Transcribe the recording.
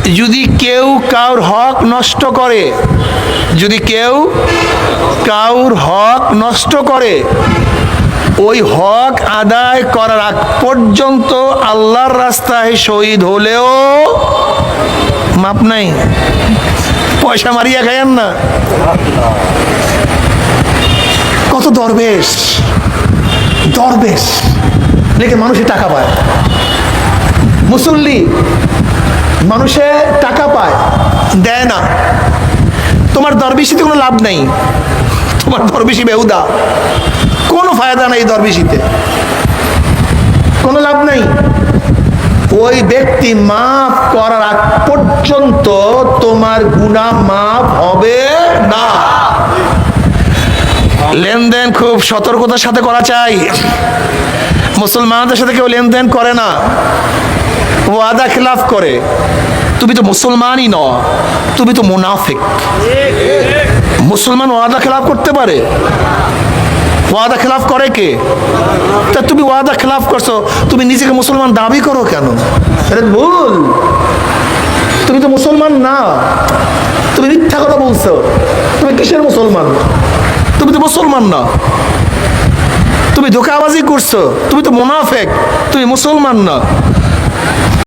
যদি কেউ কাউর হক নষ্ট করে, যদি কেউ কাউর হক নষ্ট করে, ওই হক আদায় করার আগ পর্যন্ত আল্লাহর রাস্তায় শহীদ হলেও মাপ নাই। পয়সা মারিয়া খায়েন না। কত দরবেশ, দরবেশ লেগে মানুষে টাকা পায়, মুসল্লি মানুষে টাকা পায়, দেয় না। তোমার দরবেশিতে কোনো লাভ নাই, তোমার দরবেশি বেহুদা, কোনো ফায়দা নাই দরবেশিতে, কোনো লাভ নাই। ওই ব্যক্তি মাফ করার আগ পর্যন্ত তোমার গুনাহ মাফ হবে না। লেনদেন খুব সতর্কতার সাথে করা চাই। মুসলমানদের সাথে কেউ লেনদেন করে না, ওয়াদা খিলাফ করে। তুমি তো মুসলমানই ন, তুমি তো মুনাফিক। মুসলমান ওয়াদা খিলাফ করতে পারে? ওয়াদা খিলাফ করে কে? তা তুমি ওয়াদা খিলাফ করছো, তুমি নিজেকে মুসলমান দাবি করো কেন? এটা ভুল। তুমি তো মুসলমান না, তুমি মিথ্যা কথা বলছো। তুমি কিসের মুসলমান? তুমি তো মুসলমান না, তুমি ধোঁকাবাজি করছো, তুমি তো মুনাফিক, তুমি মুসলমান না।